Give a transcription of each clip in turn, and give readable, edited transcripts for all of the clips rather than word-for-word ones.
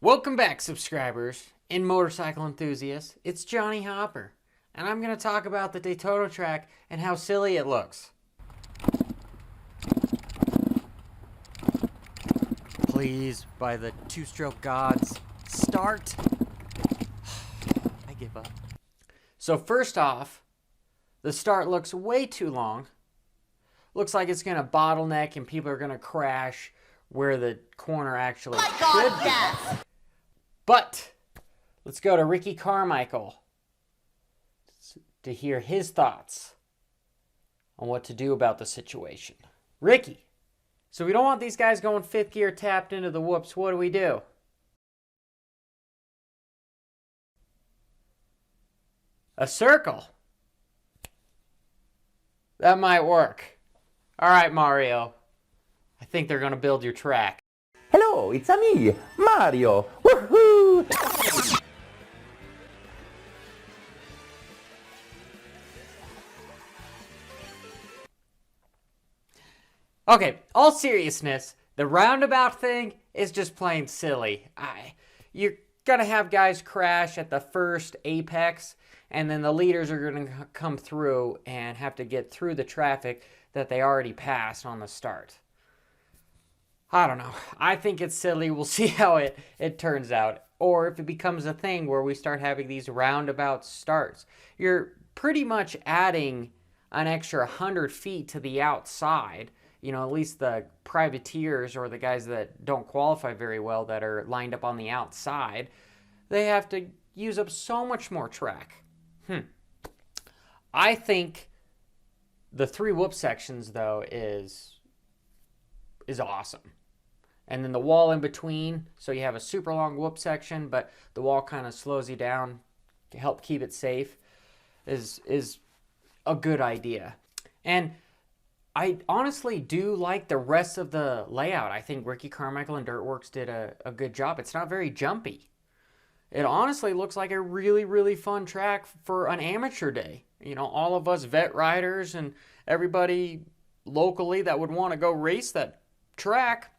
Welcome back, subscribers and motorcycle enthusiasts. It's Johnny Hopper, and I'm going to talk about the Daytona track and how silly it looks. Please, by the two-stroke gods, start. I give up. So first off, the start looks way too long. Looks like it's going to bottleneck and people are going to crash where the corner actually should be. Yes. But let's go to Ricky Carmichael to hear his thoughts on what to do about the situation. Ricky, so we don't want these guys going fifth gear tapped into the whoops. What do we do? A circle. That might work. All right, Mario. I think they're going to build your track. Hello, it's me, Mario. Woohoo! Okay, all seriousness, the roundabout thing is just plain silly. You're going to have guys crash at the first apex, and then the leaders are going to come through and have to get through the traffic that they already passed on the start. I don't know. I think it's silly. We'll see how it turns out. Or if it becomes a thing where we start having these roundabout starts. You're pretty much adding an extra 100 feet to the outside. You know, at least the privateers or the guys that don't qualify very well that are lined up on the outside, they have to use up so much more track. I think the 3 whoop sections, though, is awesome. And then the wall in between, so you have a super long whoop section, but the wall kind of slows you down to help keep it safe, is a good idea. And I honestly do like the rest of the layout. I think Ricky Carmichael and Dirtworks did a good job. It's not very jumpy. It honestly looks like a really, really fun track for an amateur day. You know, all of us vet riders and everybody locally that would want to go race that track,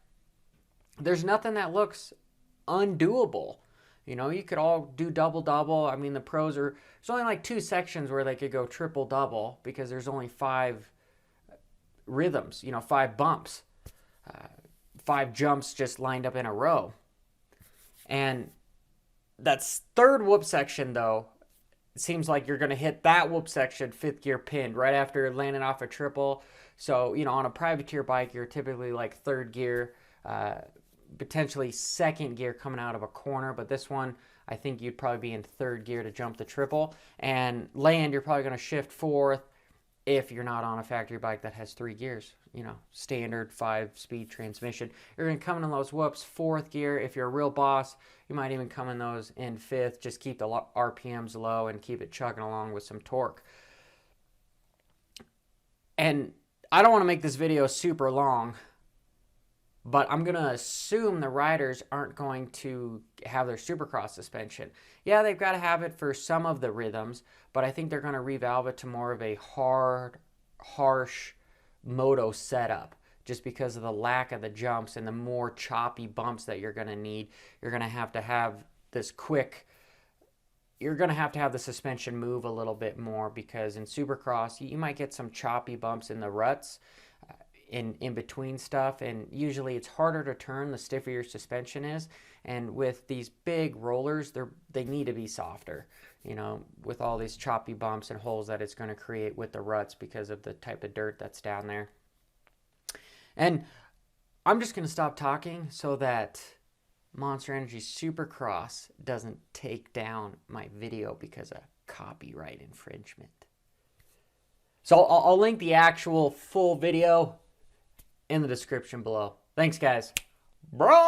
there's nothing that looks undoable. You know, you could all do double-double. I mean, the pros there's only like 2 sections where they could go triple-double because there's only 5 rhythms, 5 bumps, 5 jumps just lined up in a row. And that 3rd whoop section, though, it seems like you're going to hit that whoop section 5th gear pinned right after landing off a triple. So, on a privateer bike, you're typically like 3rd gear, potentially 2nd gear coming out of a corner. But this one, I think you'd probably be in 3rd gear to jump the triple. And land, you're probably going to shift 4th if you're not on a factory bike that has 3 gears. Standard 5-speed transmission. You're going to come in those whoops 4th gear. If you're a real boss, you might even come in those in 5th. Just keep the RPMs low and keep it chugging along with some torque. And I don't want to make this video super long, but I'm going to assume the riders aren't going to have their Supercross suspension. Yeah, they've got to have it for some of the rhythms, but I think they're going to revalve it to more of a hard, harsh moto setup just because of the lack of the jumps and the more choppy bumps that you're going to need. You're going to have this quick... You're going to have the suspension move a little bit more because in Supercross, you might get some choppy bumps in the ruts in between stuff, and usually it's harder to turn the stiffer your suspension is. And with these big rollers, they need to be softer, with all these choppy bumps and holes that it's going to create with the ruts because of the type of dirt that's down there. And I'm just going to stop talking so that Monster Energy Supercross doesn't take down my video because of copyright infringement. So I'll link the actual full video in the description below. Thanks, guys. Bravo!